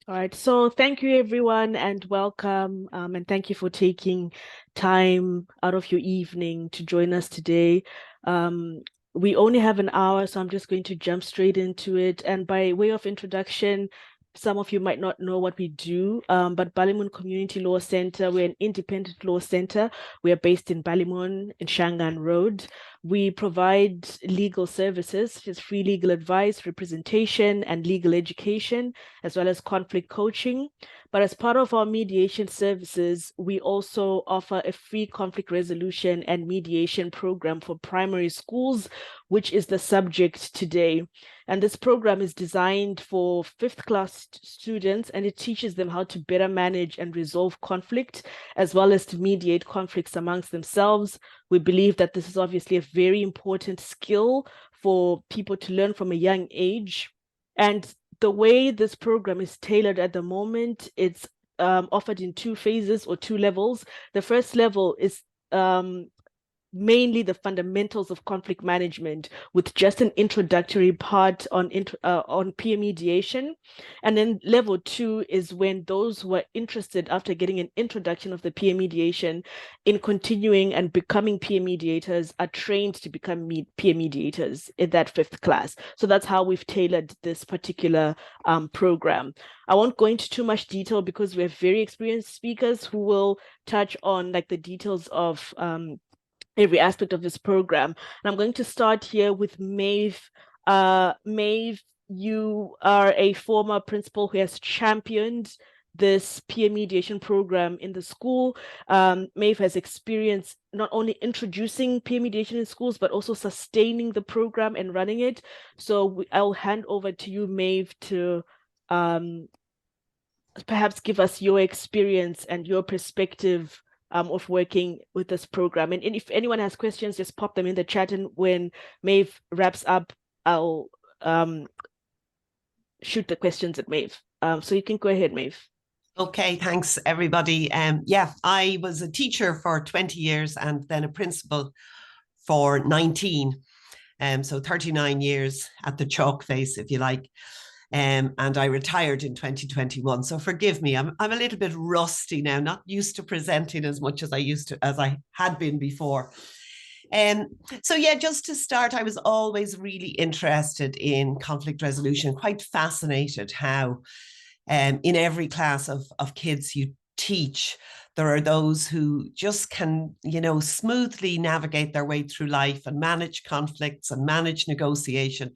All right. So thank you, everyone, and welcome. And thank you for taking time out of your evening to join us today. Um, we only have an hour, so I'm just going to jump straight into it. And by way of introduction, some of you might not know what we do, but Ballymun Community Law Centre, we're an independent law centre. We are based in Ballymun in Shangan Road. We provide legal services, such as free legal advice, representation, and legal education, as well as conflict coaching. But as part of our mediation services, we also offer a free conflict resolution and mediation program for primary schools, which is the subject today. And this program is designed for fifth class students, and it teaches them how to better manage and resolve conflict, as well as to mediate conflicts amongst themselves. We believe that this is obviously a very important skill for people to learn from a young age. And the way this program is tailored at the moment, it's offered in two phases or two levels. The first level is mainly the fundamentals of conflict management, with just an introductory part on peer mediation. And then level two is when those who are interested, after getting an introduction of the peer mediation, in continuing and becoming peer mediators, are trained to become peer mediators in that fifth class. So that's how we've tailored this particular program. I won't go into too much detail because we have very experienced speakers who will touch on like the details of every aspect of this program. And I'm going to start here with Maeve. Maeve, you are a former principal who has championed this peer mediation program in the school. Maeve has experience not only introducing peer mediation in schools, but also sustaining the program and running it. So I'll hand over to you, Maeve, to perhaps give us your experience and your perspective of working with this program. And if anyone has questions, just pop them in the chat. And when Maeve wraps up, I'll shoot the questions at Maeve. So you can go ahead, Maeve. Okay, thanks everybody. Yeah, I was a teacher for 20 years and then a principal for 19. So 39 years at the chalk face, if you like. And I retired in 2021. So forgive me, I'm a little bit rusty now, not used to presenting as much as I had been before. So yeah, just to start, I was always really interested in conflict resolution, quite fascinated how in every class of kids you teach, there are those who just can, smoothly navigate their way through life and manage conflicts and manage negotiation.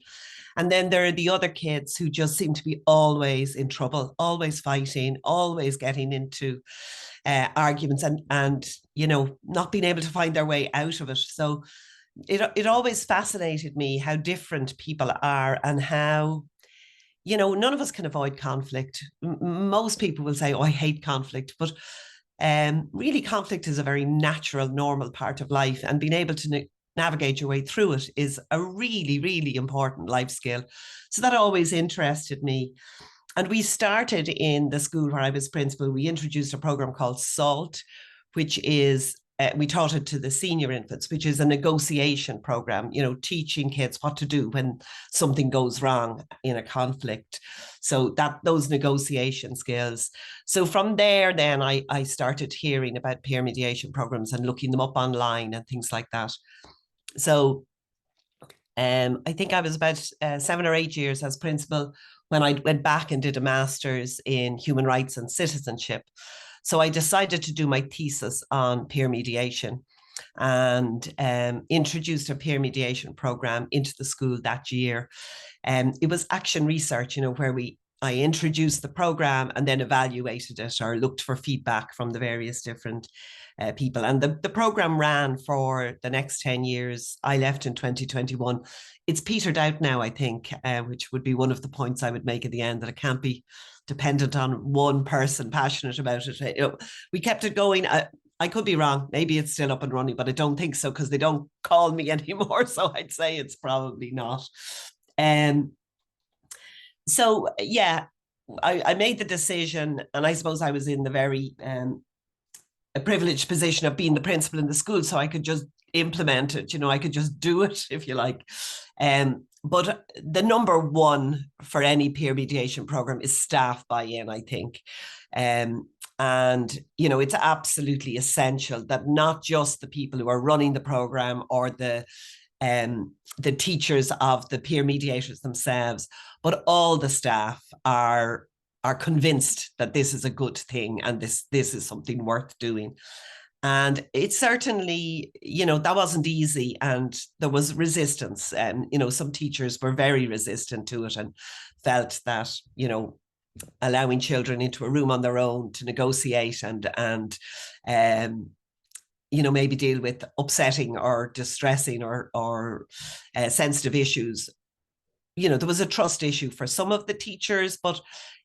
And then there are the other kids who just seem to be always in trouble, always fighting, always getting into arguments and not being able to find their way out of it. So it always fascinated me how different people are and how none of us can avoid conflict. Most people will say, oh, I hate conflict. But really, conflict is a very natural, normal part of life. And being able to navigate your way through it is a really, really important life skill. So that always interested me. And we started in the school where I was principal, we introduced a program called SALT, which is we taught it to the senior infants, which is a negotiation program, teaching kids what to do when something goes wrong in a conflict. So that those negotiation skills. So from there, then I started hearing about peer mediation programs and looking them up online and things like that. So I think I was about 7 or 8 years as principal when I went back and did a master's in human rights and citizenship. So I decided to do my thesis on peer mediation and introduced a peer mediation program into the school that year. It was action research, where I introduced the program and then evaluated it or looked for feedback from the various different people. And the program ran for the next 10 years. I left in 2021. It's petered out now, I think, which would be one of the points I would make at the end, that it can't be dependent on one person passionate about it. We kept it going. I could be wrong. Maybe it's still up and running, but I don't think so because they don't call me anymore. So I'd say it's probably not. So yeah, I made the decision, and I suppose I was in the very a privileged position of being the principal in the school, so I could just implement it. I could just do it, if you like. but the number one for any peer mediation program is staff buy-in, I think. And, you know, it's absolutely essential that not just the people who are running the program or the teachers of the peer mediators themselves, but all the staff are convinced that this is a good thing and this is something worth doing. And it certainly, you know, that wasn't easy, and there was resistance. And, you know, some teachers were very resistant to it and felt that, you know, allowing children into a room on their own to negotiate and you know, maybe deal with upsetting or distressing or sensitive issues. You know, there was a trust issue for some of the teachers, but,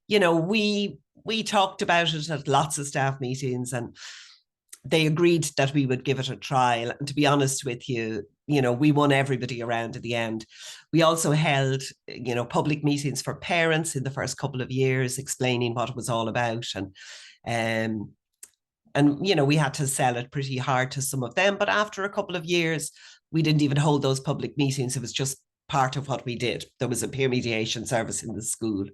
you know, we talked about it at lots of staff meetings, and they agreed that we would give it a trial. And to be honest with you, you know, we won everybody around at the end. We also held, you know, public meetings for parents in the first couple of years, explaining what it was all about. And, you know, we had to sell it pretty hard to some of them. But after a couple of years, we didn't even hold those public meetings. It was just part of what we did. There was a peer mediation service in the school.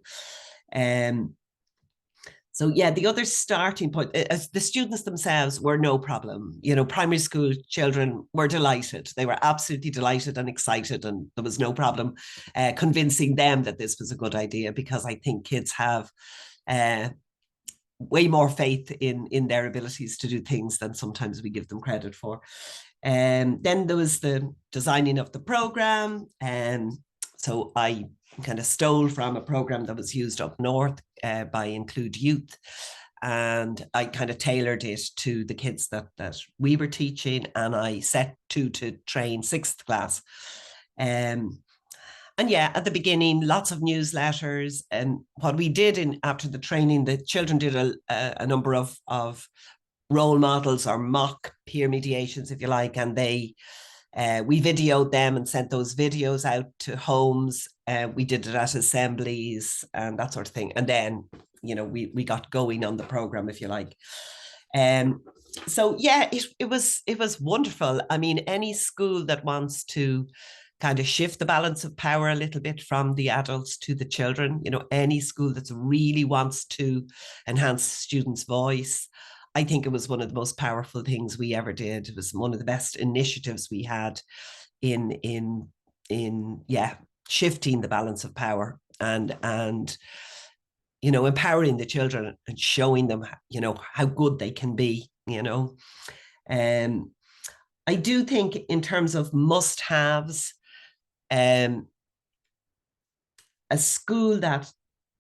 So yeah, the other starting point, as the students themselves were no problem. You know, primary school children were delighted. They were absolutely delighted and excited, and there was no problem convincing them that this was a good idea, because I think kids have way more faith in their abilities to do things than sometimes we give them credit for. And then there was the designing of the program. So I kind of stole from a program that was used up north by Include Youth, and I kind of tailored it to the kids that we were teaching, and I set to train 6th class. And yeah, at the beginning, lots of newsletters. And what we did after the training, the children did a number of role models or mock peer mediations, if you like, and we videoed them and sent those videos out to homes. We did it at assemblies and that sort of thing. And then, you know, we got going on the program, if you like. So yeah, it was wonderful. I mean, any school that wants to kind of shift the balance of power a little bit from the adults to the children, you know, any school that really wants to enhance students' voice, I think it was one of the most powerful things we ever did. It was one of the best initiatives we had in shifting the balance of power and you know, empowering the children and showing them, you know, how good they can be, you know. I do think in terms of must-haves, a school that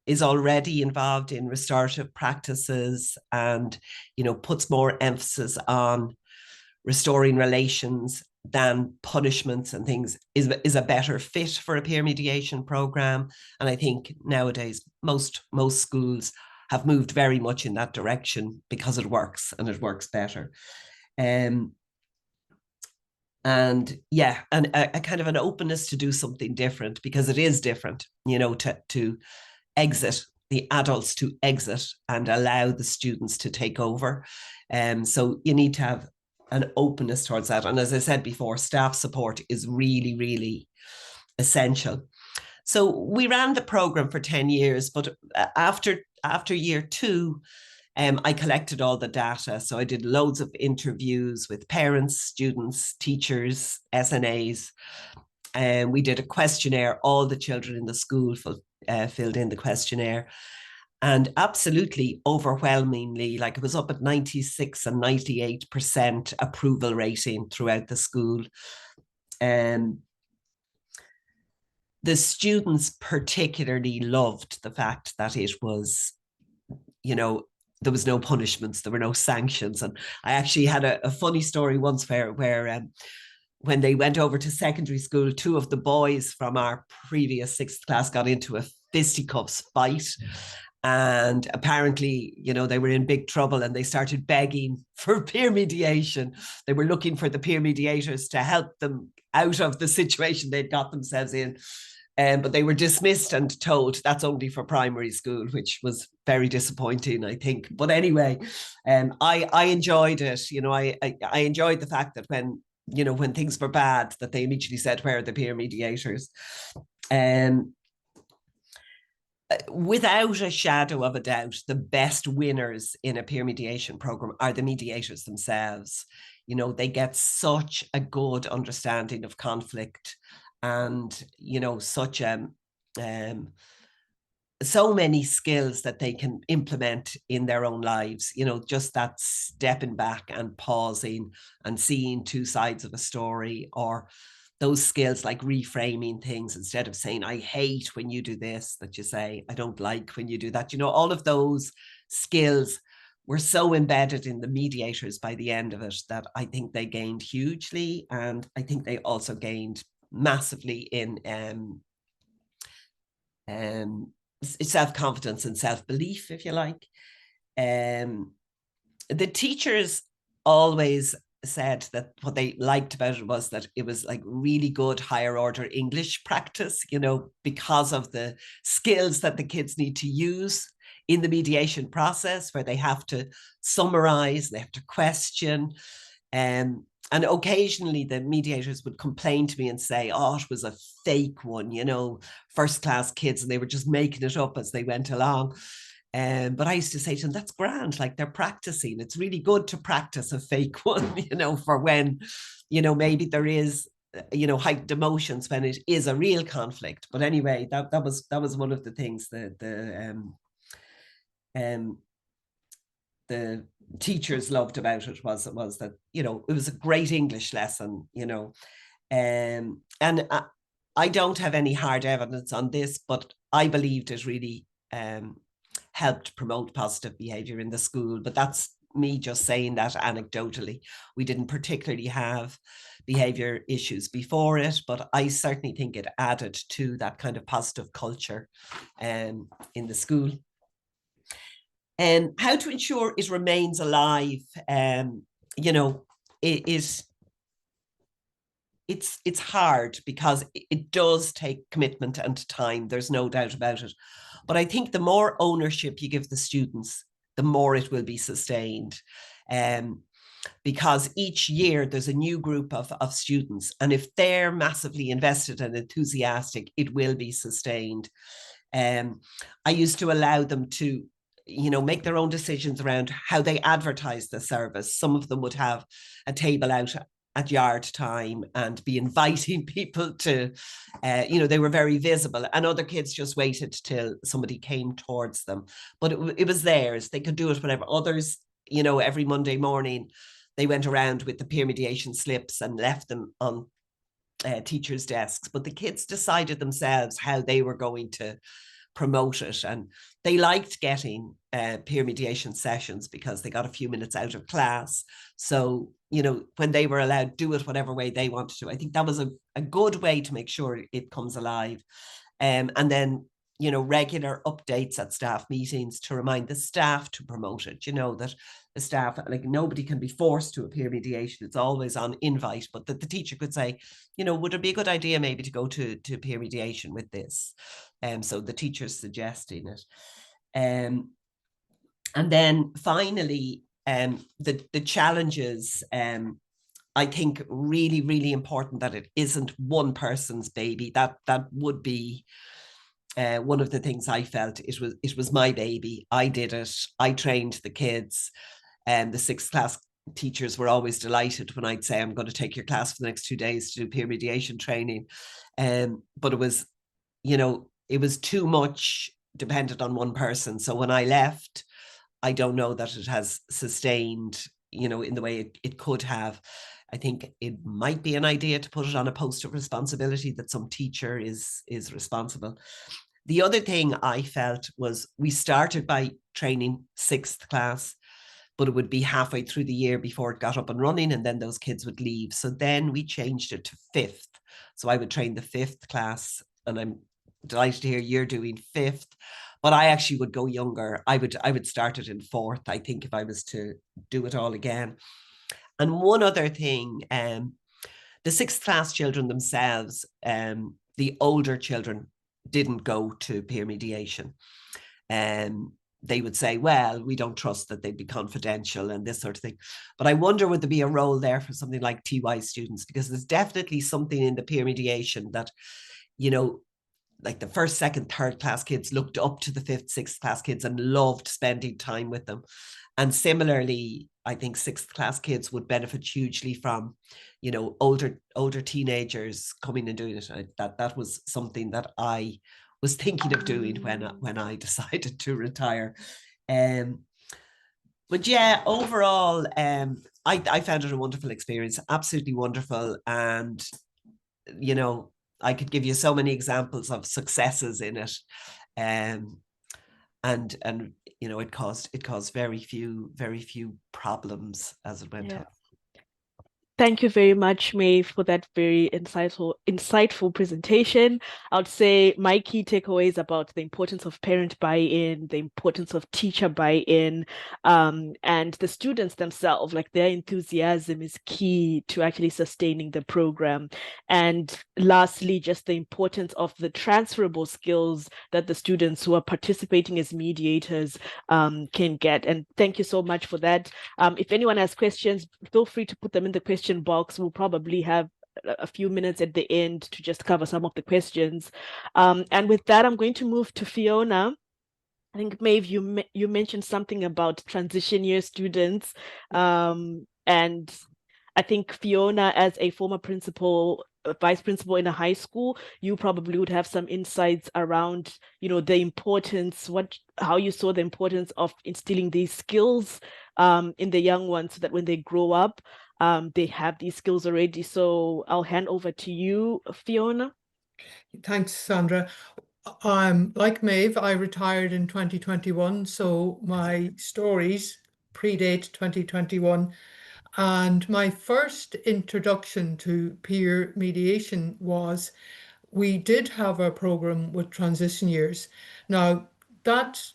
is already involved in restorative practices and, you know, puts more emphasis on restoring relations than punishments and things is a better fit for a peer mediation program. And I think nowadays most schools have moved very much in that direction because it works, and it works better. And yeah, and a kind of an openness to do something different, because it is different, you know, to exit, the adults to exit and allow the students to take over. So you need to have an openness towards that. And as I said before, staff support is really, really essential. So we ran the program for 10 years, but after year 2, I collected all the data. So I did loads of interviews with parents, students, teachers, SNAs. And we did a questionnaire. All the children in the school filled in the questionnaire. And absolutely overwhelmingly, like it was up at 96 and 98% approval rating throughout the school. The students particularly loved the fact that it was, you know, there was no punishments, there were no sanctions. And I actually had a funny story once where when they went over to secondary school, 2 of the boys from our previous 6th class got into a fisticuffs fight. And apparently, you know, they were in big trouble and they started begging for peer mediation. They were looking for the peer mediators to help them out of the situation they'd got themselves in. But they were dismissed and told that's only for primary school, which was very disappointing, I think. But anyway, I enjoyed it. You know, I enjoyed the fact that when you know, when things were bad, that they immediately said, where are the peer mediators? Without a shadow of a doubt, the best winners in a peer mediation program are the mediators themselves. You know, they get such a good understanding of conflict, and, you know, such so many skills that they can implement in their own lives. You know, just that stepping back and pausing and seeing two sides of a story, or those skills like reframing things. Instead of saying, I hate when you do this, that you say, I don't like when you do that. You know, all of those skills were so embedded in the mediators by the end of it that I think they gained hugely. And I think they also gained massively in self-confidence and self-belief, if you like. The teachers always said that what they liked about it was that it was like really good higher order English practice, you know, because of the skills that the kids need to use in the mediation process, where they have to summarize, they have to question. And occasionally the mediators would complain to me and say, oh, it was a fake one, you know, first class kids, and they were just making it up as they went along. But I used to say to them, that's grand, like they're practicing. It's really good to practice a fake one, you know, for when, you know, maybe there is, you know, heightened emotions when it is a real conflict. But anyway, that was one of the things that the teachers loved about it, was that, you know, it was a great English lesson, you know. And I don't have any hard evidence on this, but I believed it really helped promote positive behaviour in the school. But that's me just saying that anecdotally. We didn't particularly have behaviour issues before it, but I certainly think it added to that kind of positive culture in the school. And how to ensure it remains alive, you know, it's hard, because it does take commitment and time. There's no doubt about it. But I think the more ownership you give the students, the more it will be sustained. Because each year there's a new group of students, and if they're massively invested and enthusiastic, it will be sustained. I used to allow them to, you know, make their own decisions around how they advertise the service. Some of them would have a table out at yard time and be inviting people to, you know, they were very visible, and other kids just waited till somebody came towards them. But it was theirs. They could do it whenever. Others, you know, every Monday morning, they went around with the peer mediation slips and left them on teachers' desks. But the kids decided themselves how they were going to promote it, and they liked getting peer mediation sessions because they got a few minutes out of class. So, you know, when they were allowed to do it whatever way they wanted to, I think that was a good way to make sure it comes alive. And then, you know, regular updates at staff meetings to remind the staff to promote it. You know, that the staff, like, nobody can be forced to a peer mediation. It's always on invite, but that the teacher could say, you know, would it be a good idea maybe to go to peer mediation with this? So the teacher's suggesting it. And then finally, the challenges, I think really, really important that it isn't one person's baby. That would be one of the things I felt. It was my baby. I did it. I trained the kids. And the sixth class teachers were always delighted when I'd say, I'm going to take your class for the next 2 days to do peer mediation training. But it was, you know, it was too much dependent on one person. So when I left, I don't know that it has sustained, you know, in the way it could have. I think it might be an idea to put it on a post of responsibility, that some teacher is responsible. The other thing I felt was, we started by training sixth class, but it would be halfway through the year before it got up and running, and then those kids would leave. So then we changed it to fifth. So I would train the fifth class, and I'm delighted to hear you're doing fifth. But I actually would go younger. I would start it in fourth, I think, if I was to do it all again. And one other thing, the sixth class children themselves, the older children didn't go to peer mediation. they would say, well, we don't trust that they'd be confidential and this sort of thing. But I wonder, would there be a role there for something like TY students? Because there's definitely something in the peer mediation that, you know, like the first, second, third class kids looked up to the fifth, sixth class kids and loved spending time with them. And similarly, I think sixth class kids would benefit hugely from, you know, older teenagers coming and doing it. That was something that I was thinking of doing when I decided to retire. But yeah, overall, I found it a wonderful experience, absolutely wonderful. And, you know, I could give you so many examples of successes in it. And you know, it caused very few problems as it went on. Thank you very much, Maeve, for that very insightful presentation. I would say my key takeaways about the importance of parent buy-in, the importance of teacher buy-in, and the students themselves, like their enthusiasm is key to actually sustaining the program. And lastly, just the importance of the transferable skills that the students who are participating as mediators can get. And thank you so much for that. If anyone has questions, feel free to put them in the question box. We'll probably have a few minutes at the end to just cover some of the questions. And with that, I'm going to move to Fiona. I think, Maeve, you mentioned something about transition year students. And I think Fiona, as a former principal, vice principal in a high school, you probably would have some insights around, you know, the importance, how you saw the importance of instilling these skills in the young ones so that when they grow up, they have these skills already. So I'll hand over to you, Fiona. Thanks, Sandra. Like Maeve, I retired in 2021, so my stories predate 2021. And my first introduction to peer mediation was, we did have a program with transition years. Now, it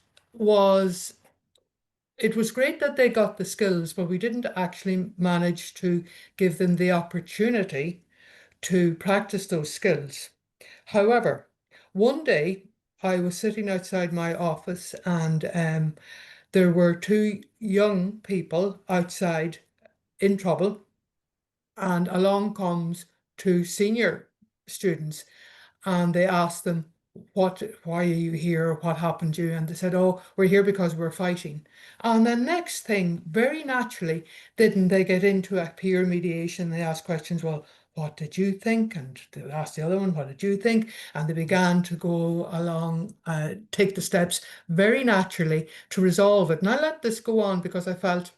was great that they got the skills, but we didn't actually manage to give them the opportunity to practice those skills. However, one day I was sitting outside my office and there were two young people outside in trouble, and along comes two senior students, and they asked them, why are you here? What happened to you? And they said, oh, we're here because we're fighting. And the next thing, very naturally, didn't they get into a peer mediation? They asked questions, well, what did you think? And they asked the other one, what did you think? And they began to go along, take the steps very naturally to resolve it. And I let this go on because I felt,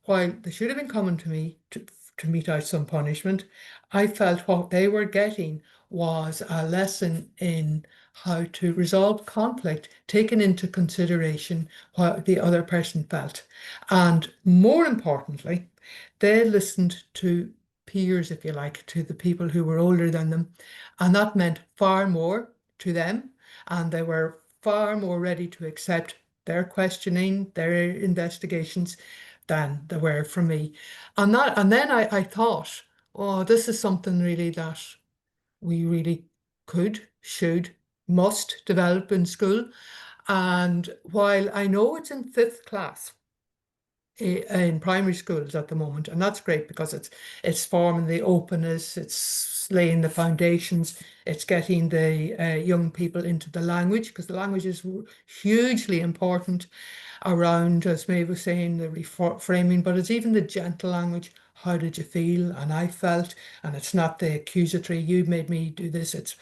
while they should have been coming to me to mete out some punishment, I felt what they were getting was a lesson in how to resolve conflict, taking into consideration what the other person felt. And more importantly, they listened to peers, if you like, to the people who were older than them. And that meant far more to them. And they were far more ready to accept their questioning, their investigations, than they were from me. And then I thought, oh, this is something really that we really could, should, must develop in school. And while I know it's in fifth class in primary schools at the moment, and that's great because it's forming the openness, it's laying the foundations, it's getting the young people into the language, because the language is hugely important around, as Maeve was saying, the reframing, but it's even the gentle language. How did you feel? And I felt, and it's not the accusatory, you made me do this, it's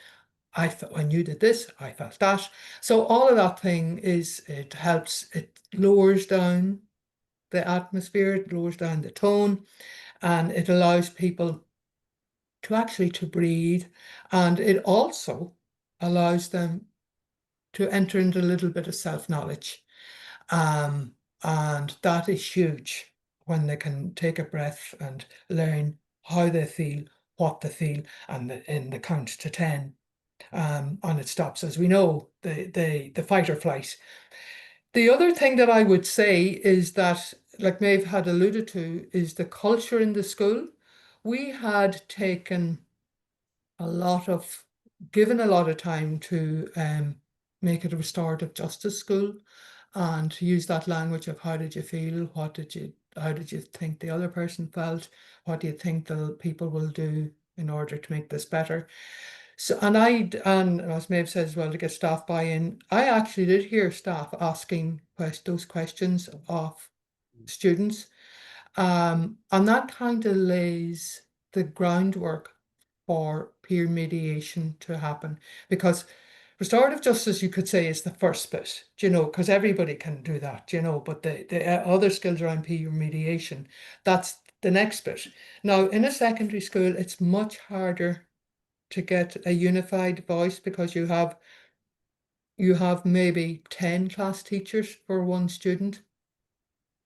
I felt when you did this, I felt that. So all of that thing it helps, it lowers down the atmosphere, it lowers down the tone, and it allows people to actually to breathe. And it also allows them to enter into a little bit of self-knowledge. And that is huge when they can take a breath and learn how they feel, what they feel, and in the count to 10. And it stops, as we know, the fight or flight. The other thing that I would say is that, like Maeve had alluded to, is the culture in the school. We had given a lot of time to make it a restorative justice school. and to use that language of how did you feel, how did you think the other person felt, what do you think the people will do in order to make this better. So, and as Maeve says, well, to get staff buy-in, I actually did hear staff asking those questions of students, and that kind of lays the groundwork for peer mediation to happen, because restorative justice, you could say, is the first bit, because everybody can do that, but the other skills around peer mediation, that's the next bit. Now, in a secondary school, it's much harder to get a unified voice, because you have maybe 10 class teachers for one student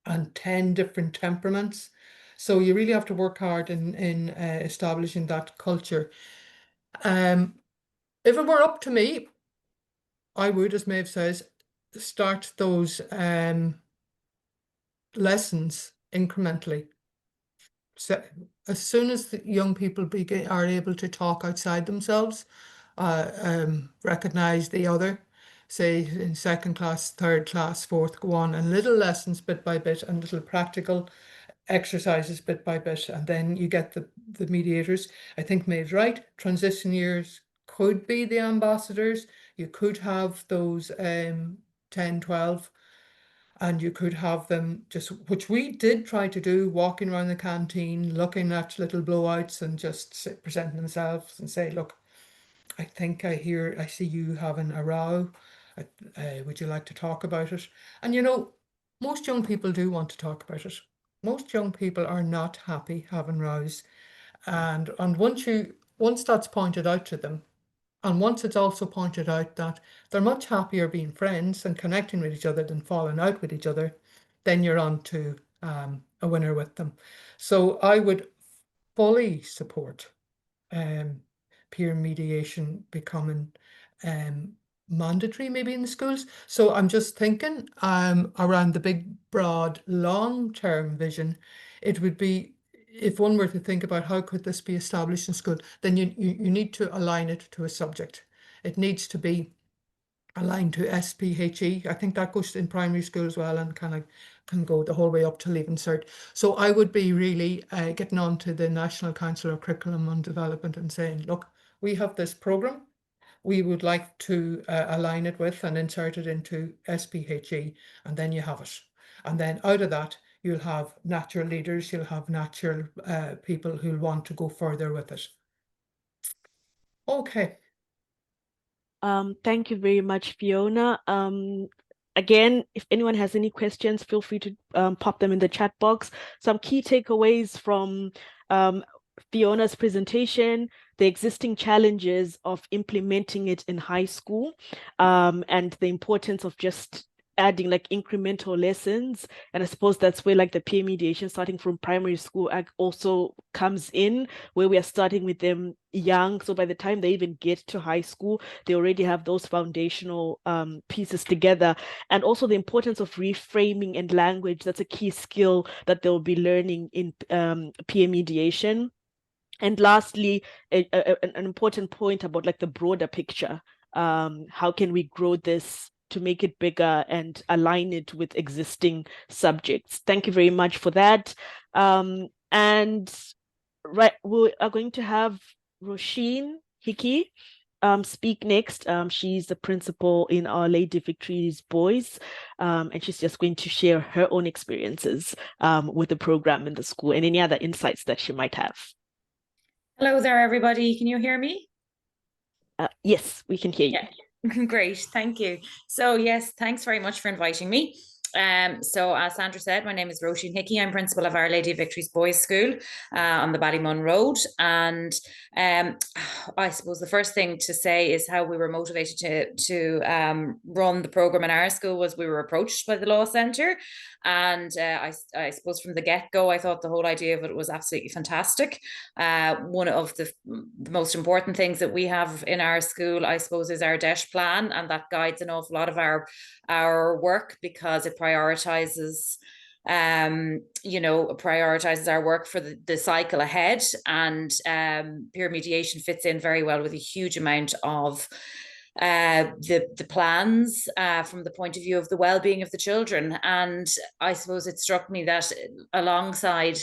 and 10 different temperaments. So you really have to work hard in establishing that culture. If it were up to me, I would, as Maeve says, start those lessons incrementally. So as soon as the young people are able to talk outside themselves, recognize the other, say in second class, third class, fourth, go on, and little lessons bit by bit and little practical exercises bit by bit, and then you get the mediators. I think Maeve's right. Transition years could be the ambassadors. You could have those 10, 12, and you could have them just, which we did try to do, walking around the canteen, looking at little blowouts and just presenting themselves and say, look, I think I see you having a row. Would you like to talk about it? And most young people do want to talk about it. Most young people are not happy having rows. And once that's pointed out to them, and once it's also pointed out that they're much happier being friends and connecting with each other than falling out with each other, then you're on to a winner with them. So I would fully support peer mediation becoming mandatory maybe in the schools. So I'm just thinking around the big, broad, long-term vision, it would be, if one were to think about how could this be established in school, then you need to align it to a subject. It needs to be aligned to SPHE. I think that goes in primary school as well, and kind of can go the whole way up to Leaving Cert. So I would be really getting on to the National Council of Curriculum and Development and saying, look, we have this program. We would like to align it with and insert it into SPHE, and then you have it. And then out of that, you'll have natural leaders, you'll have natural people who'll want to go further with it. Okay. Thank you very much, Fiona. Again, if anyone has any questions, feel free to pop them in the chat box. Some key takeaways from Fiona's presentation: the existing challenges of implementing it in high school, and the importance of just adding like incremental lessons. And I suppose that's where like the peer mediation starting from primary school also comes in, where we are starting with them young. So by the time they even get to high school, they already have those foundational pieces together. And also the importance of reframing and language. That's a key skill that they'll be learning in peer mediation. And lastly, an important point about like the broader picture. How can we grow this to make it bigger and align it with existing subjects? Thank you very much for that. And right, we are going to have Roisin Hickey speak next. She's the principal in Our Lady Victory's Boys, and she's just going to share her own experiences with the program in the school and any other insights that she might have. Hello there, everybody. Can you hear me? Yes, we can hear you. Yeah. Great, thank you. So yes, thanks very much for inviting me. So as Sandra said, my name is Roisin Hickey. I'm principal of Our Lady of Victory's Boys School on the Ballymun Road. And I suppose the first thing to say is how we were motivated to run the programme in our school was we were approached by the Law Centre. And I suppose from the get-go, I thought the whole idea of it was absolutely fantastic. One of the most important things that we have in our school, I suppose, is our DESH plan, and that guides an awful lot of our work, because it prioritizes prioritizes our work for the cycle ahead. And peer mediation fits in very well with a huge amount of the plans from the point of view of the well-being of the children. And I suppose it struck me that alongside,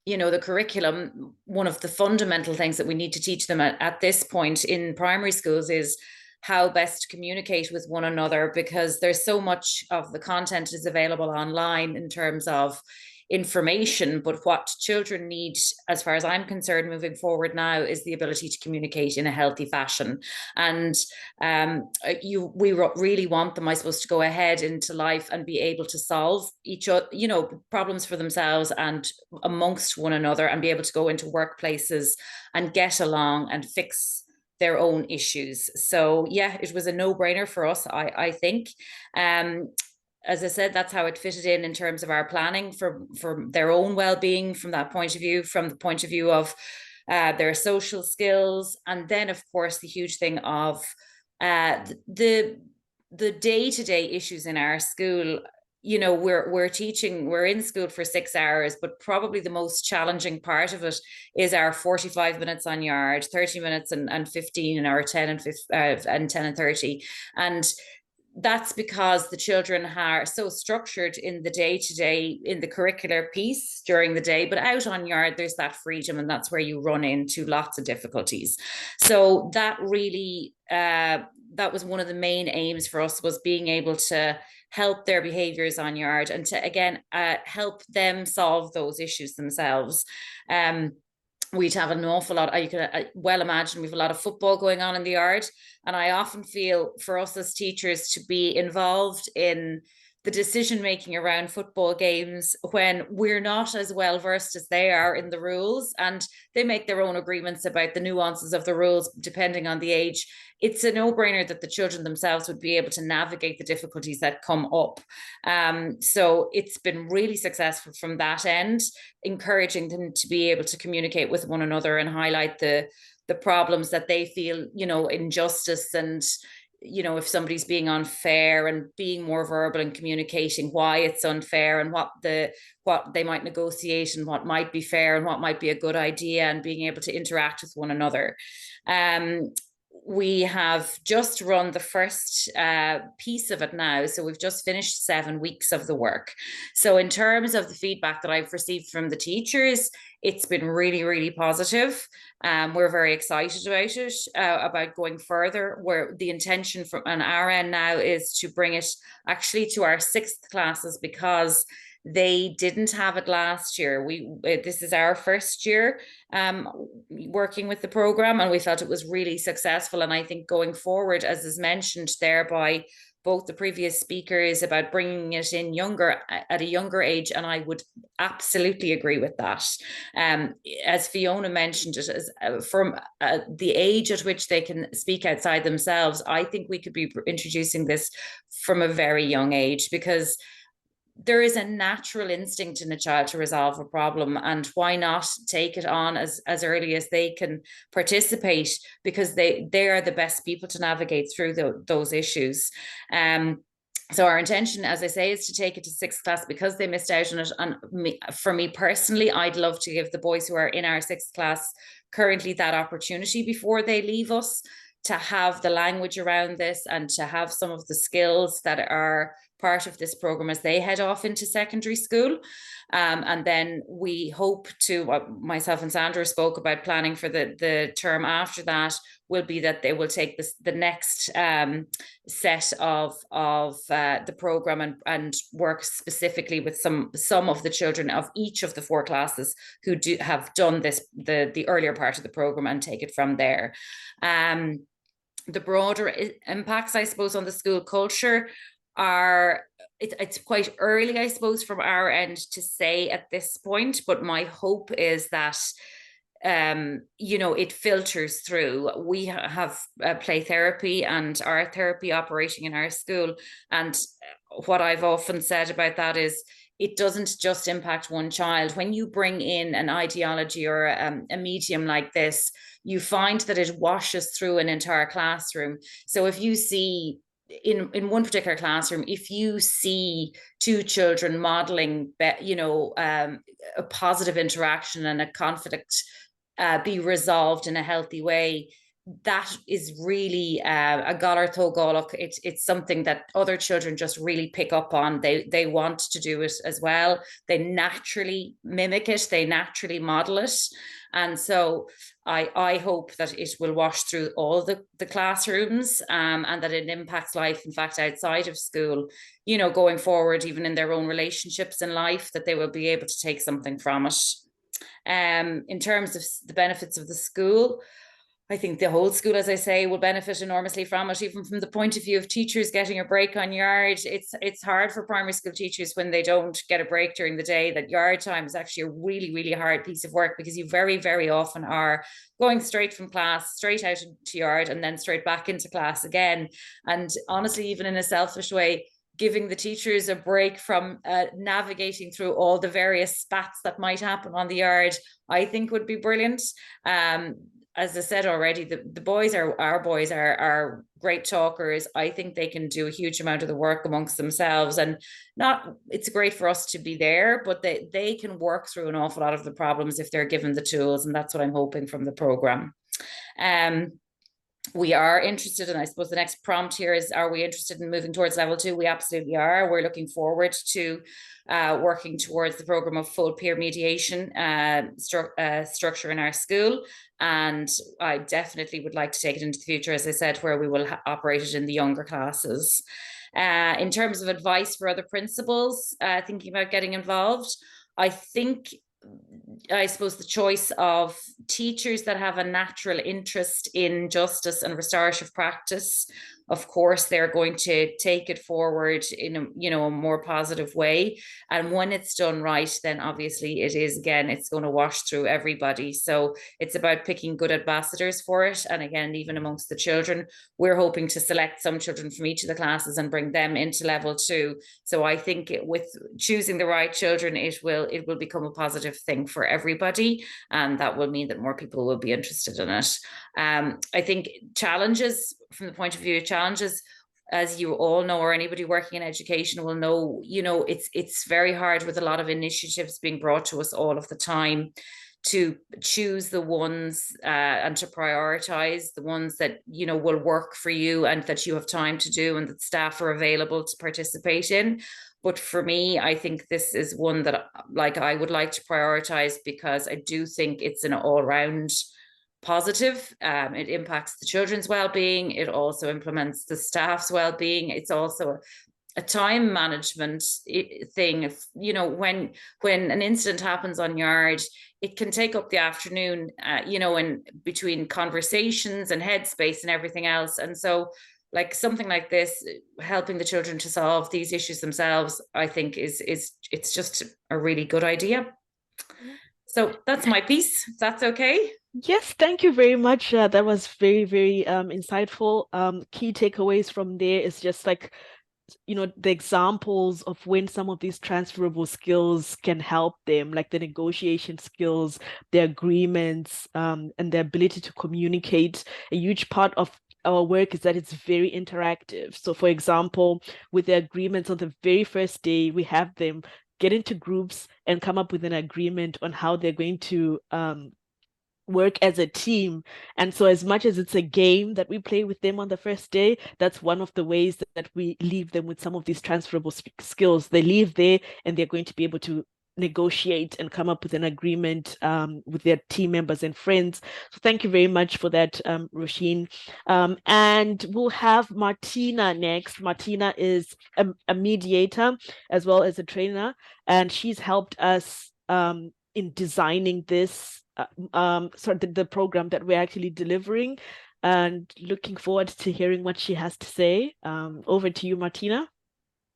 you know, the curriculum, one of the fundamental things that we need to teach them at this point in primary schools is how best to communicate with one another, because there's so much of the content is available online in terms of information, but what children need, as far as I'm concerned, moving forward now, is the ability to communicate in a healthy fashion. And we really want them, I suppose, to go ahead into life and be able to solve each other, you know, problems for themselves and amongst one another, and be able to go into workplaces and get along and fix their own issues. So yeah, it was a no-brainer for us, I think. As I said, that's how it fitted in terms of our planning for their own well-being from that point of view, from the point of view of their social skills. And then, of course, the huge thing of the day-to-day issues in our school. You know, we're in school for 6 hours, but probably the most challenging part of it is our 45 minutes on yard, 30 minutes and 15, and our 10 and 10 and 30. And that's because the children are so structured in the day-to-day, in the curricular piece during the day, but out on yard, there's that freedom, and that's where you run into lots of difficulties. So that really, that was one of the main aims for us, was being able to help their behaviours on yard and to, again, help them solve those issues themselves. We'd have an awful lot, you can well imagine, we have a lot of football going on in the yard, and I often feel for us as teachers to be involved in the decision making around football games when we're not as well versed as they are in the rules, and they make their own agreements about the nuances of the rules depending on the age. It's a no-brainer that the children themselves would be able to navigate the difficulties that come up. So it's been really successful from that end, encouraging them to be able to communicate with one another and highlight the problems that they feel, you know, injustice, and, you know, if somebody's being unfair, and being more verbal and communicating why it's unfair and what they might negotiate and what might be fair and what might be a good idea, and being able to interact with one another. We have just run the first piece of it now. So we've just finished 7 weeks of the work. So in terms of the feedback that I've received from the teachers, it's been really, really positive. We're very excited about it, about going further, where the intention from on our end now is to bring it actually to our 6th classes, because they didn't have it last year. This is our first year working with the program, and we felt it was really successful. And I think going forward, as is mentioned there by both the previous speakers, about bringing it in at a younger age, and I would absolutely agree with that. As Fiona mentioned it, as from the age at which they can speak outside themselves, I think we could be introducing this from a very young age, because there is a natural instinct in a child to resolve a problem, and why not take it on as early as they can participate, because they are the best people to navigate through those issues. So our intention, as I say, is to take it to 6th class because they missed out on it. And for me personally, I'd love to give the boys who are in our 6th class currently that opportunity before they leave us, to have the language around this and to have some of the skills that are part of this program as they head off into secondary school. And then we hope to, myself and Sandra spoke about planning for the term after that, will be that they will take the next set of the program and work specifically with some of the children of each of the 4 classes who have done this, the earlier part of the program, and take it from there. The broader impacts, I suppose, on the school culture are, it's quite early, I suppose, from our end to say at this point, but my hope is that you know, it filters through. We have play therapy and art therapy operating in our school, and what I've often said about that is, it doesn't just impact one child. When you bring in an ideology or a medium like this, you find that it washes through an entire classroom. So if you see in one particular classroom, if you see 2 children modeling, you know, a positive interaction and a conflict be resolved in a healthy way, that is really a Galar Tógálach. It's something that other children just really pick up on. They want to do it as well. They naturally mimic it. They naturally model it. And so I hope that it will wash through all the classrooms, and that it impacts life, in fact, outside of school, you know, going forward, even in their own relationships in life, that they will be able to take something from it. In terms of the benefits of the school, I think the whole school, as I say, will benefit enormously from it, even from the point of view of teachers getting a break on yard. It's hard for primary school teachers when they don't get a break during the day. That yard time is actually a really, really hard piece of work, because you very, very often are going straight from class, straight out into yard, and then straight back into class again. And honestly, even in a selfish way, giving the teachers a break from navigating through all the various spats that might happen on the yard, I think would be brilliant. As I said already, the boys our boys are great talkers. I think they can do a huge amount of the work amongst themselves, and it's great for us to be there, but they can work through an awful lot of the problems if they're given the tools, and that's what I'm hoping from the programme. We are interested, and I suppose the next prompt here is, are we interested in moving towards level 2? We absolutely are. We're looking forward to working towards the programme of full peer mediation structure in our school. And I definitely would like to take it into the future, as I said, where we will operate it in the younger classes. In terms of advice for other principals thinking about getting involved, I suppose the choice of teachers that have a natural interest in justice and restorative practice, of course, they're going to take it forward in a more positive way. And when it's done right, then obviously it's going to wash through everybody. So it's about picking good ambassadors for it. And again, even amongst the children, we're hoping to select some children from each of the classes and bring them into level 2. So I think with choosing the right children, it will become a positive thing for everybody. And that will mean that more people will be interested in it. I think challenges, from the point of view of challenges, as you all know, or anybody working in education will know, it's very hard with a lot of initiatives being brought to us all of the time, to choose the ones and to prioritize the ones that will work for you and that you have time to do and that staff are available to participate in. But for me, I think this is one that I would like to prioritize, because I do think it's an all-round positive. It impacts the children's well-being. It also implements the staff's well-being. It's also a time management thing. When an incident happens on yard, it can take up the afternoon, in between conversations and headspace and everything else. And so, something like this, helping the children to solve these issues themselves, I think it's just a really good idea. So that's my piece. If that's okay. Yes, thank you very much. That was very, very insightful. Key takeaways from there is just the examples of when some of these transferable skills can help them, like the negotiation skills, the agreements, and the ability to communicate. A huge part of our work is that it's very interactive. So for example, with the agreements on the very first day, we have them get into groups and come up with an agreement on how they're going to work as a team. And so as much as it's a game that we play with them on the first day, that's one of the ways that we leave them with some of these transferable skills. They leave there and they're going to be able to negotiate and come up with an agreement with their team members and friends. So thank you very much for that, Roisin. And we'll have Martina next. Martina is a mediator as well as a trainer, and she's helped us in designing this the program that we're actually delivering, and looking forward to hearing what she has to say. Over to you, Martina.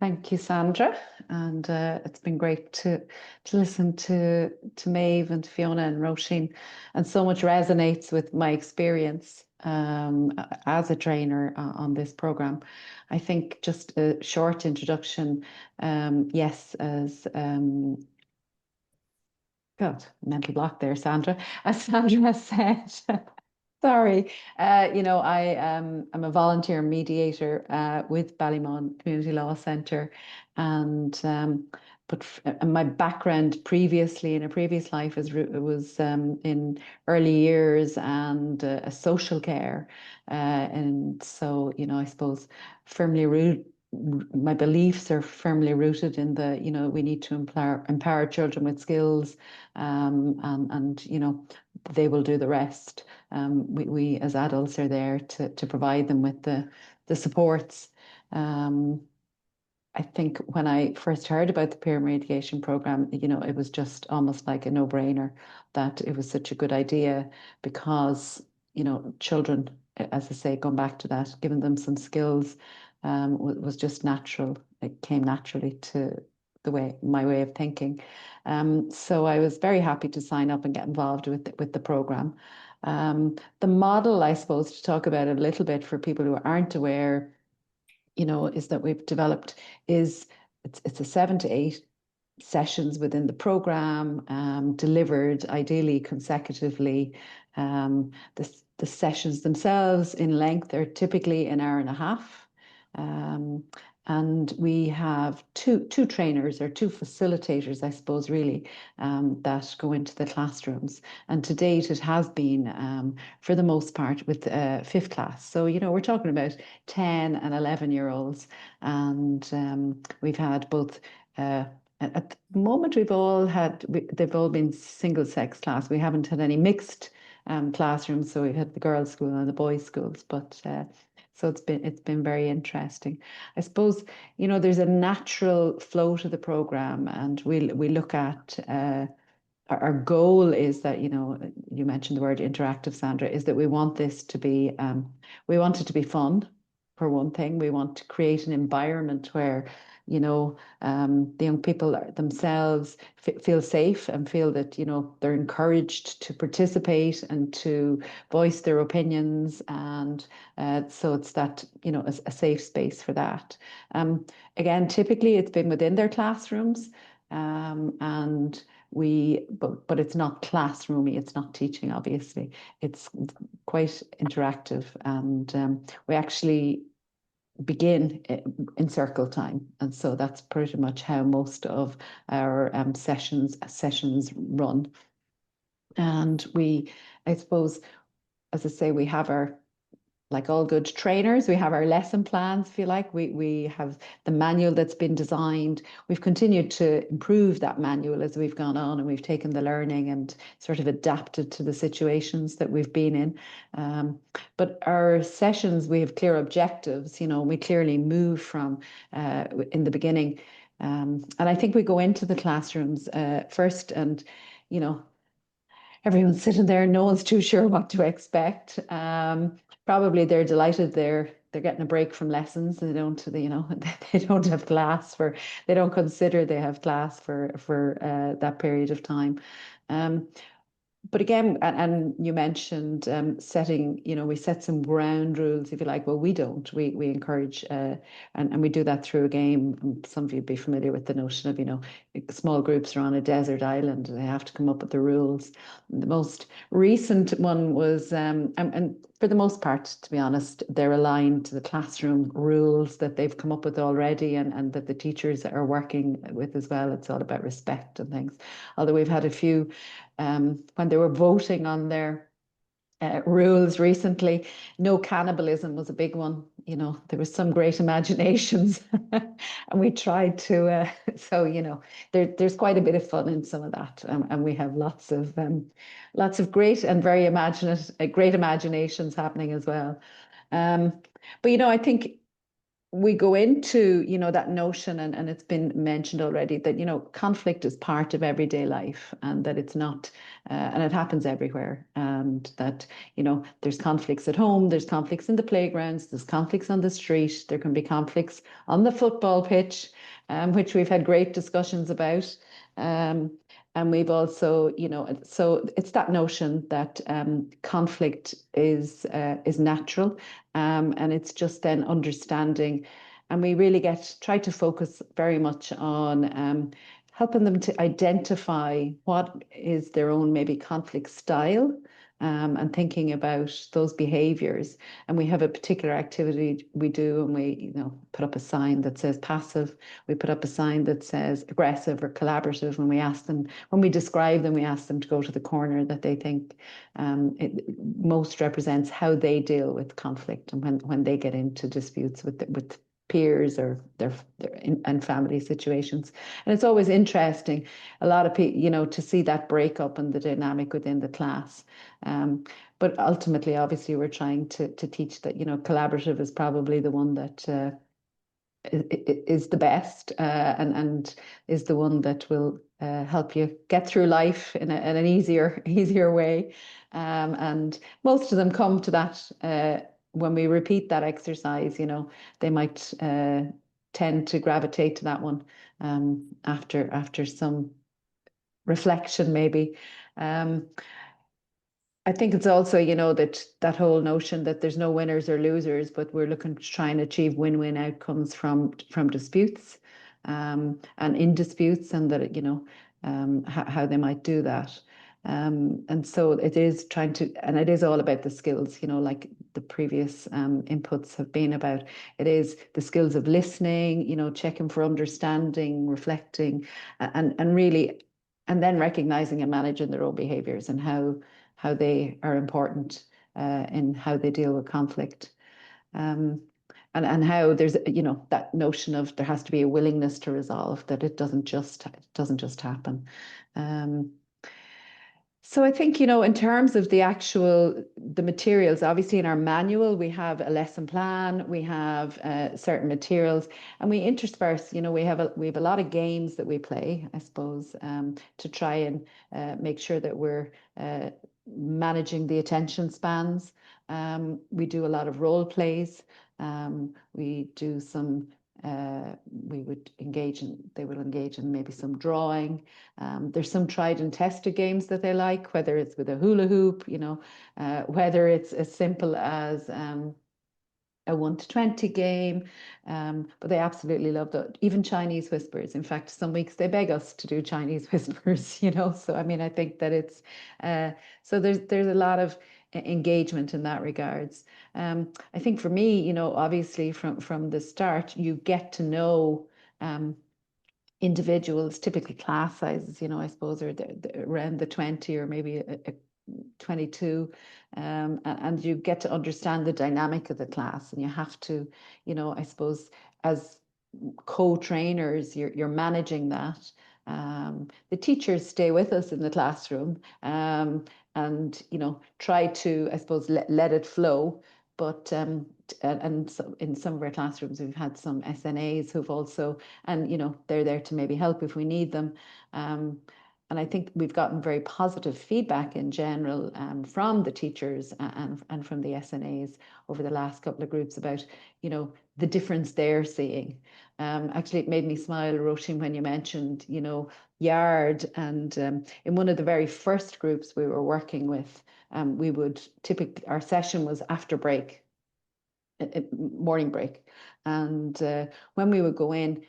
Thank you, Sandra. And it's been great to listen to Maeve and Fiona and Roisin, and so much resonates with my experience as a trainer on this program. I think just a short introduction. Yes, as God, mental block there, Sandra. As Sandra has said, Sorry. I'm a volunteer mediator with Ballymun Community Law Centre, and and my background previously in a previous life was in early years and social care, and so I suppose firmly rooted. My beliefs are firmly rooted in we need to empower children with skills, and they will do the rest. We as adults are there to provide them with the supports. I think when I first heard about the peer-mediation program, it was just almost like a no-brainer that it was such a good idea because, children, as I say, going back to that, giving them some skills was just natural. It came naturally to my way of thinking. So I was very happy to sign up and get involved with the program. The model, I suppose, to talk about it a little bit for people who aren't aware, is that we've developed it's a 7 to 8 sessions within the program, delivered ideally consecutively. The sessions themselves in length are typically an hour and a half. And we have two trainers or two facilitators, I suppose, really, that go into the classrooms. And to date, it has been, for the most part, with 5th class. So, we're talking about 10 and 11-year-olds. And we've had both, at the moment, they've all been single-sex class. We haven't had any mixed classrooms. So we've had the girls' school and the boys' schools. But so it's been very interesting. I suppose, there's a natural flow to the program, and we look at our goal is that, you mentioned the word interactive, Sandra, is that we want this to be, we want it to be fun, for one thing. We want to create an environment where, the young people themselves feel safe and feel that, they're encouraged to participate and to voice their opinions. And so it's that, a safe space for that. Again, typically it's been within their classrooms, and but it's not classroomy, it's not teaching, obviously. It's quite interactive, and we actually begin in circle time, and so that's pretty much how most of our sessions run. And I suppose, as I say, we have like all good trainers, we have our lesson plans, if you like. We have the manual that's been designed. We've continued to improve that manual as we've gone on, and we've taken the learning and sort of adapted to the situations that we've been in. But our sessions, we have clear objectives, we clearly move from in the beginning. And I think we go into the classrooms first, and, everyone's sitting there, no one's too sure what to expect. Probably they're delighted they're getting a break from lessons. They don't, they don't have class they don't consider they have class for that period of time. But again, and you mentioned setting, we set some ground rules, if you like. Well, we don't. We encourage, and we do that through a game. Some of you be familiar with the notion of, small groups are on a desert island. They have to come up with the rules. The most recent one was, and for the most part, to be honest, they're aligned to the classroom rules that they've come up with already, and that the teachers are working with as well. It's all about respect and things. Although we've had a few, when they were voting on their rules recently, no cannibalism was a big one. There was some great imaginations, and we tried to. So there's quite a bit of fun in some of that, and we have lots of great and very great imaginations happening as well. But I think we go into, that notion, and it's been mentioned already, that, conflict is part of everyday life, and that it's not, and it happens everywhere. And that, there's conflicts at home, there's conflicts in the playgrounds, there's conflicts on the street, there can be conflicts on the football pitch, which we've had great discussions about. And we've also, so it's that notion that conflict is natural, and it's just then understanding, and we really try to focus very much on helping them to identify what is their own maybe conflict style, and thinking about those behaviours. And we have a particular activity we do, and we, put up a sign that says passive. We put up a sign that says aggressive or collaborative. And we ask them, when we describe them, we ask them to go to the corner that they think it most represents how they deal with conflict and when they get into disputes with peers or their and family situations. And it's always interesting, a lot of people, to see that breakup and the dynamic within the class. But ultimately, obviously, we're trying to teach that, collaborative is probably the one that is the best and is the one that will help you get through life in an easier way. And most of them come to that when we repeat that exercise, they might tend to gravitate to that one after some reflection, maybe. I think it's also, that whole notion that there's no winners or losers, but we're looking to try and achieve win-win outcomes from disputes and in disputes, and that, how they might do that. And so it is trying to, and it is all about the skills, like the previous inputs have been about. It is the skills of listening, checking for understanding, reflecting, and really, and then recognizing and managing their own behaviors and how they are important in how they deal with conflict. And how there's, that notion of there has to be a willingness to resolve, that it doesn't just happen. So I think, in terms of the materials, obviously in our manual, we have a lesson plan, we have certain materials, and we intersperse, we have a lot of games that we play, I suppose, to try and make sure that we're managing the attention spans. We do a lot of role plays. We do some they will engage in maybe some drawing. There's some tried and tested games that they like, whether it's with a hula hoop, whether it's as simple as a 1 to 20 game, but they absolutely love that. Even Chinese whispers. In fact, some weeks they beg us to do Chinese whispers, So I mean, I think that it's so there's a lot of engagement in that regards. I think for me, obviously from the start, you get to know individuals, typically class sizes, I suppose, are around the 20 or maybe a 22, and you get to understand the dynamic of the class, and you have to, I suppose, as co-trainers, you're managing that. The teachers stay with us in the classroom, and try to, I suppose, let it flow. But and so in some of our classrooms, we've had some SNAs who've also, and they're there to maybe help if we need them. And I think we've gotten very positive feedback in general from the teachers and from the SNAs over the last couple of groups about, the difference they're seeing. Actually, it made me smile, Roisin, when you mentioned, yard. And in one of the very first groups we were working with, we would typically, our session was after break, morning break. And when we would go in,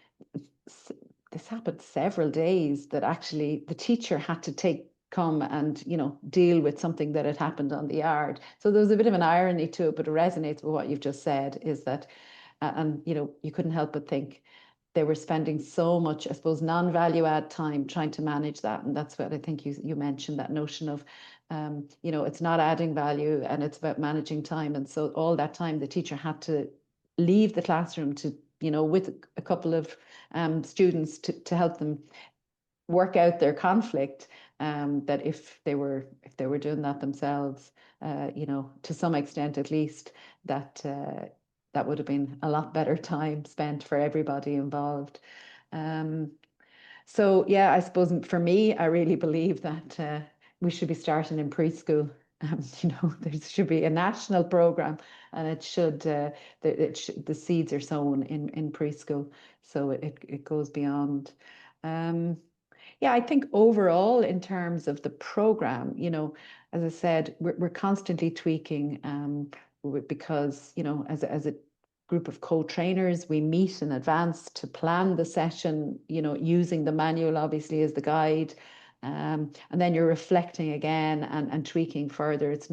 this happened several days, that actually the teacher had to come and deal with something that had happened on the yard. So there was a bit of an irony to it, but it resonates with what you've just said, is that and you couldn't help but think they were spending so much, I suppose, non-value add time trying to manage that. And that's what I think you mentioned, that notion of it's not adding value and it's about managing time. And so all that time the teacher had to leave the classroom to with a couple of students to help them work out their conflict, that if they were doing that themselves, to some extent at least, that would have been a lot better time spent for everybody involved. So yeah, I suppose for me, I really believe that we should be starting in preschool. There should be a national program, and it should the seeds are sown in preschool, so it goes beyond. Yeah, I think overall, in terms of the program, as I said, we're constantly tweaking, because as a group of co-trainers, we meet in advance to plan the session, using the manual obviously as the guide. And then you're reflecting again and tweaking further. It's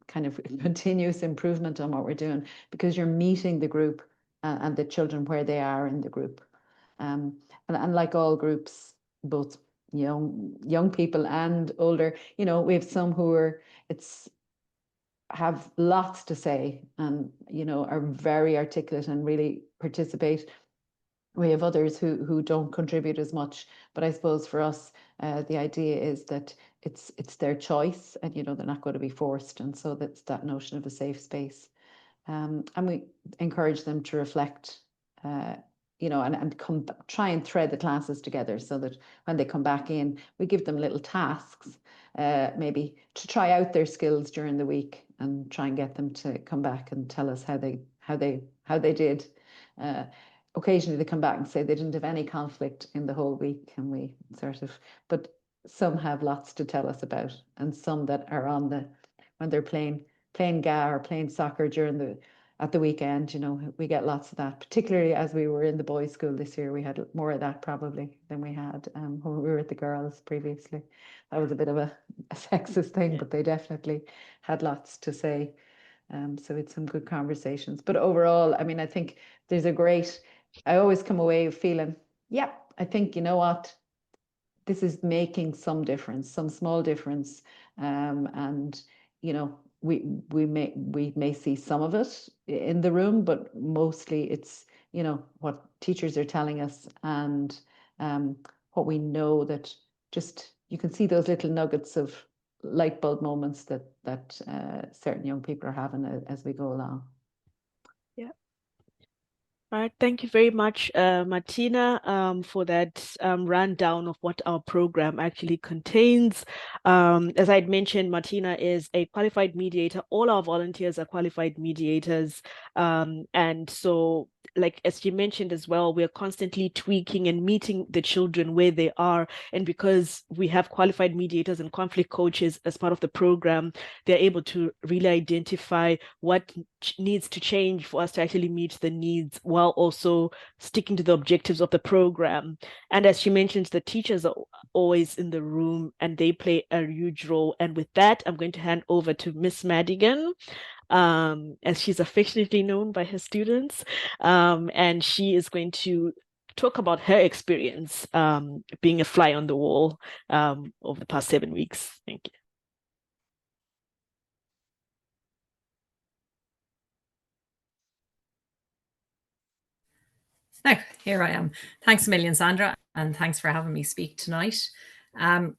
kind of continuous improvement on what we're doing, because you're meeting the group and the children where they are in the group. And like all groups, both young people and older, we have some who have lots to say and, are very articulate and really participate. We have others who don't contribute as much, but I suppose for us, the idea is that it's their choice, and they're not going to be forced, and so that's that notion of a safe space. And we encourage them to reflect, and try and thread the classes together, so that when they come back in, we give them little tasks, maybe to try out their skills during the week, and try and get them to come back and tell us how they did. Occasionally they come back and say they didn't have any conflict in the whole week, and we but some have lots to tell us about, and some that are when they're playing GA or playing soccer at the weekend, we get lots of that, particularly as we were in the boys' school this year. We had more of that probably than we had when we were at the girls previously. That was a bit of a sexist thing, but they definitely had lots to say. So it's some good conversations. But overall, I mean, I think I always come away feeling, yeah, I think, what, this is making some difference, some small difference. And, we may see some of it in the room, but mostly it's, what teachers are telling us, and what we know, that just, you can see those little nuggets of light bulb moments that certain young people are having as we go along. Yeah. All right, thank you very much, Martina, for that rundown of what our program actually contains. As I'd mentioned, Martina is a qualified mediator. All our volunteers are qualified mediators. And so, like, as you mentioned as well, we're constantly tweaking and meeting the children where they are. And because we have qualified mediators and conflict coaches as part of the program, they're able to really identify what needs to change for us to actually meet the needs, while also sticking to the objectives of the program. And as she mentions, the teachers are always in the room and they play a huge role. And with that, I'm going to hand over to Miss Madigan, as she's affectionately known by her students. And she is going to talk about her experience being a fly on the wall over the past 7 weeks. Thank you. Now, here I am. Thanks a million, Sandra, and thanks for having me speak tonight. I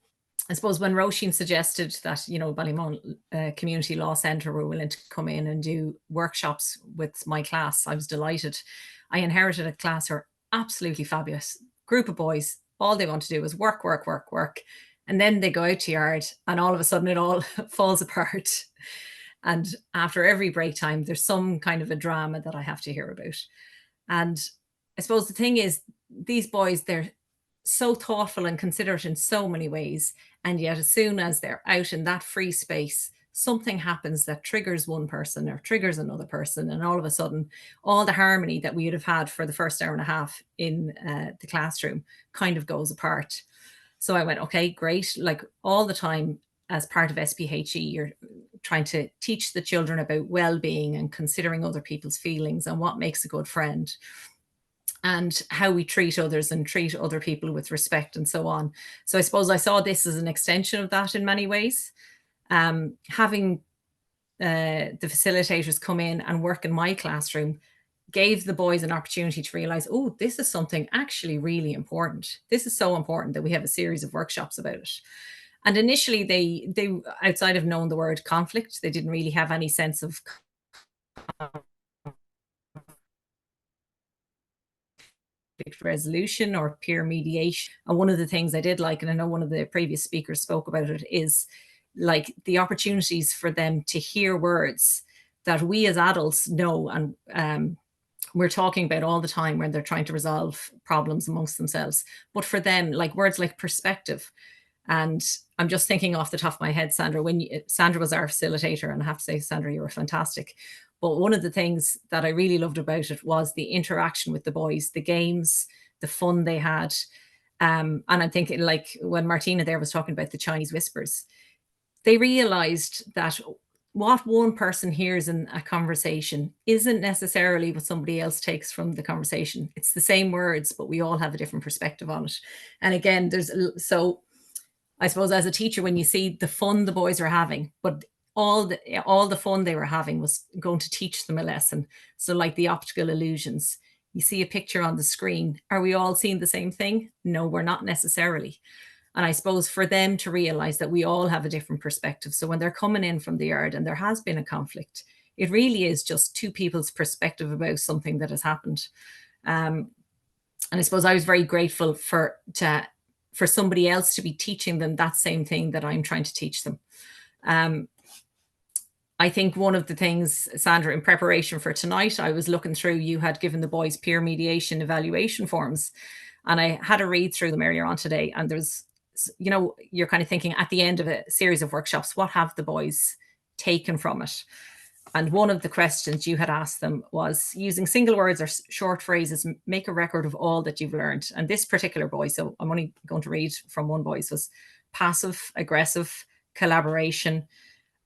suppose when Roisin suggested that, Ballymun Community Law Centre were willing to come in and do workshops with my class, I was delighted. I inherited a class who are absolutely fabulous. Group of boys, all they want to do is work, work, work, work. And then they go out to yard and all of a sudden it all falls apart. And after every break time, there's some kind of a drama that I have to hear about. And I suppose the thing is, these boys, they're so thoughtful and considerate in so many ways. And yet as soon as they're out in that free space, something happens that triggers one person or triggers another person. And all of a sudden, all the harmony that we would have had for the first hour and a half in the classroom kind of goes apart. So I went, okay, great. Like all the time as part of SPHE, you're trying to teach the children about well-being and considering other people's feelings and what makes a good friend, and how we treat others and treat other people with respect and so on. So I suppose I saw this as an extension of that in many ways. Having the facilitators come in and work in my classroom gave the boys an opportunity to realize, oh, this is something actually really important. This is so important that we have a series of workshops about it. And initially they outside of knowing the word conflict, they didn't really have any sense of resolution or peer mediation. And one of the things I did like, and I know one of the previous speakers spoke about it, is like the opportunities for them to hear words that we as adults know and we're talking about all the time when they're trying to resolve problems amongst themselves. But for them, like words like perspective. And I'm just thinking off the top of my head, Sandra, Sandra was our facilitator, and I have to say, Sandra, you were fantastic. But one of the things that I really loved about it was the interaction with the boys, the games, the fun they had. And I'm thinking, like when Martina there was talking about the Chinese whispers, they realized that what one person hears in a conversation isn't necessarily what somebody else takes from the conversation. It's the same words, but we all have a different perspective on it. And again, so I suppose as a teacher, when you see the fun the boys were having, but all the fun they were having was going to teach them a lesson. So like the optical illusions, you see a picture on the screen. Are we all seeing the same thing? No, we're not necessarily. And I suppose for them to realize that we all have a different perspective. So when they're coming in from the yard and there has been a conflict, it really is just two people's perspective about something that has happened. And I suppose I was very grateful for somebody else to be teaching them that same thing that I'm trying to teach them. I think one of the things, Sandra, in preparation for tonight, I was looking through, you had given the boys peer mediation evaluation forms, and I had a read through them earlier on today. And there's, you know, you're kind of thinking at the end of a series of workshops, what have the boys taken from it? And one of the questions you had asked them was, using single words or short phrases, make a record of all that you've learned. And this particular boy, so I'm only going to read from one boy, was passive, aggressive, collaboration,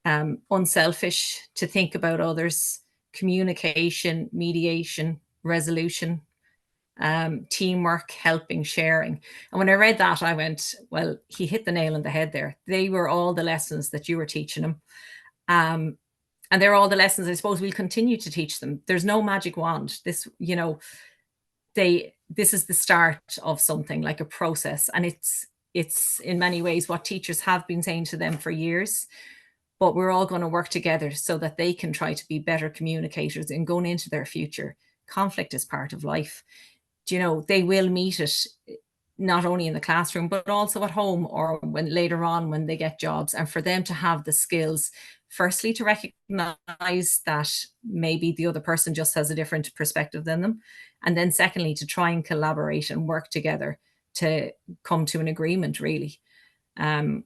unselfish, to think about others, communication, mediation, resolution, teamwork, helping, sharing. And when I read that, I went, well, he hit the nail on the head there. They were all the lessons that you were teaching him. And they're all the lessons I suppose we'll continue to teach them. There's no magic wand. This, you know, this is the start of something, like a process. And it's in many ways what teachers have been saying to them for years. But we're all going to work together so that they can try to be better communicators and going into their future. Conflict is part of life. Do you know, they will meet it not only in the classroom, but also at home, or when later on when they get jobs, and for them to have the skills, firstly, to recognize that maybe the other person just has a different perspective than them. And then secondly, to try and collaborate and work together to come to an agreement, really. I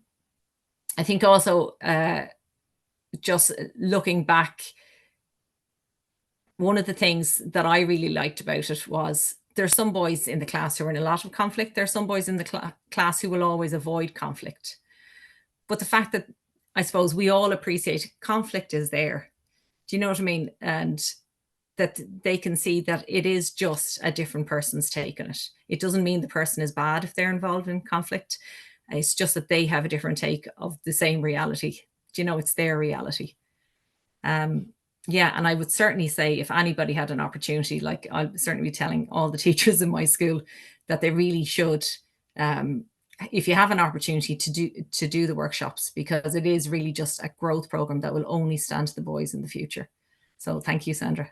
think also, just looking back, one of the things that I really liked about it was there's some boys in the class who are in a lot of conflict. There's some boys in the class who will always avoid conflict. But the fact that I suppose we all appreciate conflict is there. Do you know what I mean? And that they can see that it is just a different person's take on it. It doesn't mean the person is bad if they're involved in conflict. It's just that they have a different take of the same reality. Do you know, it's their reality. Yeah, and I would certainly say if anybody had an opportunity, like I'll certainly be telling all the teachers in my school that they really should, if you have an opportunity to do the workshops, because it is really just a growth program that will only stand to the boys in the future. So thank you, Sandra.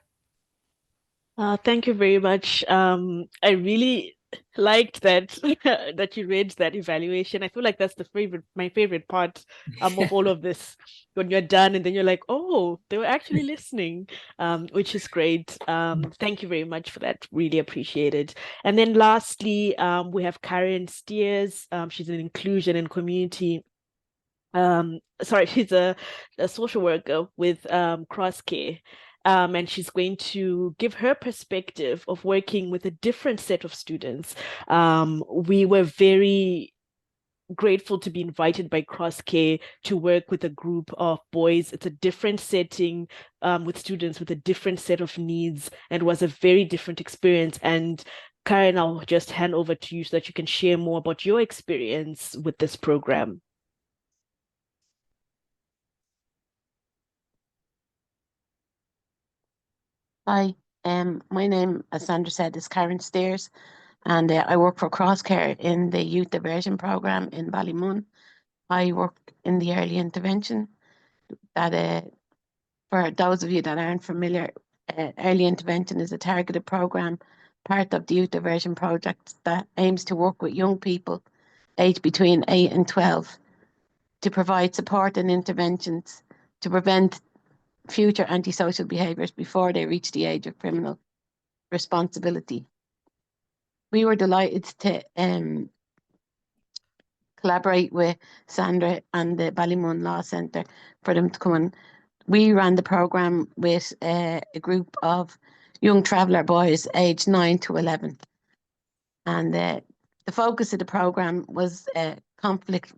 Thank you very much. I really liked that that you read that evaluation. I feel like that's my favorite part of all of this. When you're done and then you're like, oh, they were actually listening, which is great. Thank you very much for that. Really appreciate it. And then lastly, we have Karen Steers. She's an inclusion and community. She's a social worker with Crosscare. And she's going to give her perspective of working with a different set of students. We were very grateful to be invited by Crosscare to work with a group of boys. It's a different setting with students with a different set of needs, and was a very different experience. And Karen, I'll just hand over to you so that you can share more about your experience with this program. Hi, my name, as Sandra said, is Karen Steers, and I work for Crosscare in the Youth Diversion Programme in Ballymun. I work in the early intervention. That, for those of you that aren't familiar, early intervention is a targeted programme, part of the Youth Diversion Project that aims to work with young people aged between 8 and 12 to provide support and interventions to prevent future antisocial behaviours before they reach the age of criminal responsibility. We were delighted to collaborate with Sandra and the Ballymun Law Centre for them to come in. We ran the programme with a group of young traveller boys aged 9 to 11. And The focus of the programme was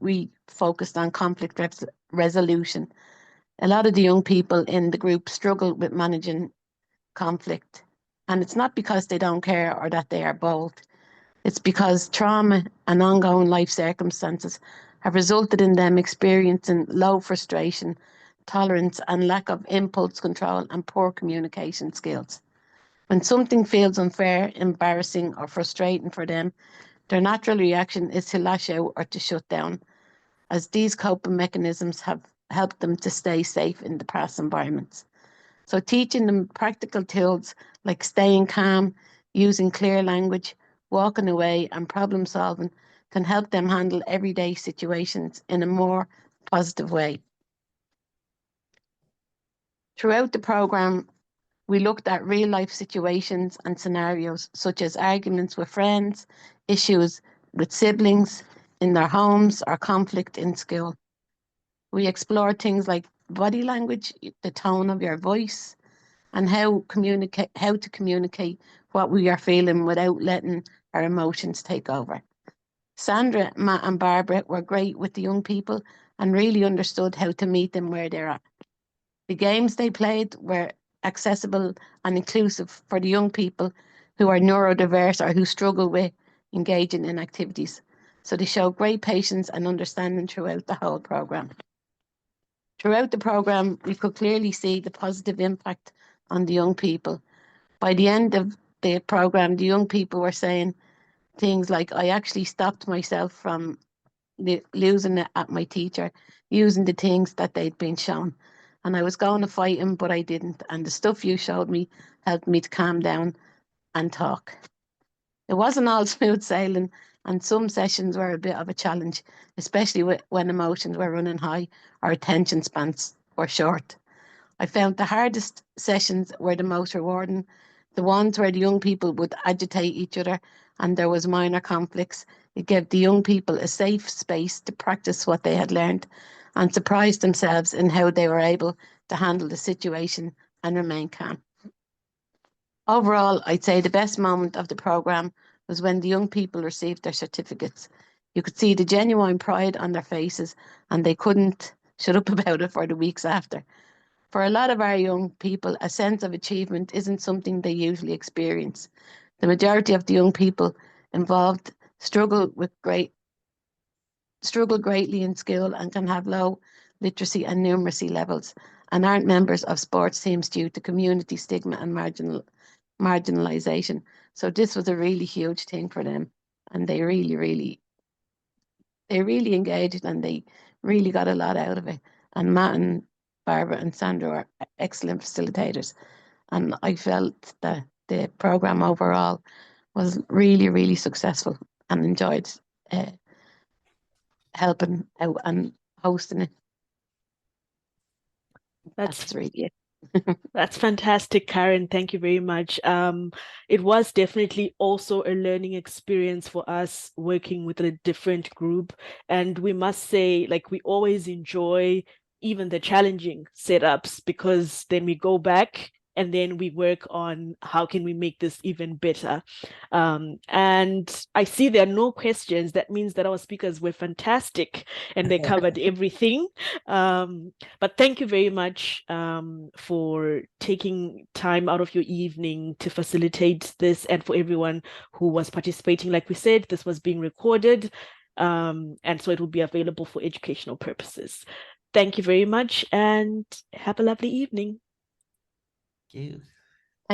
we focused on conflict resolution. A lot of the young people in the group struggle with managing conflict. And it's not because they don't care or that they are bold. It's because trauma and ongoing life circumstances have resulted in them experiencing low frustration, tolerance, and lack of impulse control and poor communication skills. When something feels unfair, embarrassing, or frustrating for them, their natural reaction is to lash out or to shut down, as these coping mechanisms have helped them to stay safe in the past environments. So teaching them practical tools like staying calm, using clear language, walking away, and problem solving can help them handle everyday situations in a more positive way. Throughout the programme, we looked at real life situations and scenarios such as arguments with friends, issues with siblings in their homes, or conflict in school. We explored things like body language, the tone of your voice, and how to communicate what we are feeling without letting our emotions take over. Sandra, Matt, and Barbara were great with the young people and really understood how to meet them where they're at. The games they played were accessible and inclusive for the young people who are neurodiverse or who struggle with engaging in activities. So they showed great patience and understanding throughout the whole programme. Throughout the programme, we could clearly see the positive impact on the young people. By the end of the programme, the young people were saying things like, I actually stopped myself from losing it at my teacher, using the things that they'd been shown. And I was going to fight him, but I didn't. And the stuff you showed me helped me to calm down and talk. It wasn't all smooth sailing, and some sessions were a bit of a challenge, especially when emotions were running high or attention spans were short. I found the hardest sessions were the most rewarding, the ones where the young people would agitate each other and there was minor conflicts. It gave the young people a safe space to practice what they had learned and surprise themselves in how they were able to handle the situation and remain calm. Overall, I'd say the best moment of the programme was when the young people received their certificates. You could see the genuine pride on their faces and they couldn't shut up about it for the weeks after. For a lot of our young people, a sense of achievement isn't something they usually experience. The majority of the young people involved struggle greatly in school and can have low literacy and numeracy levels and aren't members of sports teams due to community stigma and marginalisation. So this was a really huge thing for them, and they really engaged and they really got a lot out of it. And Matt and Barbara and Sandra were excellent facilitators, and I felt that the programme overall was really successful and enjoyed helping out and hosting it. That's really it. That's fantastic, Karen. Thank you very much. It was definitely also a learning experience for us working with a different group. And we must say, like, we always enjoy even the challenging setups because then we go back and then we work on how can we make this even better. And I see there are no questions. That means that our speakers were fantastic and they covered everything. But thank you very much for taking time out of your evening to facilitate this, and for everyone who was participating. Like we said, this was being recorded, and so it will be available for educational purposes. Thank you very much and have a lovely evening. Thank you.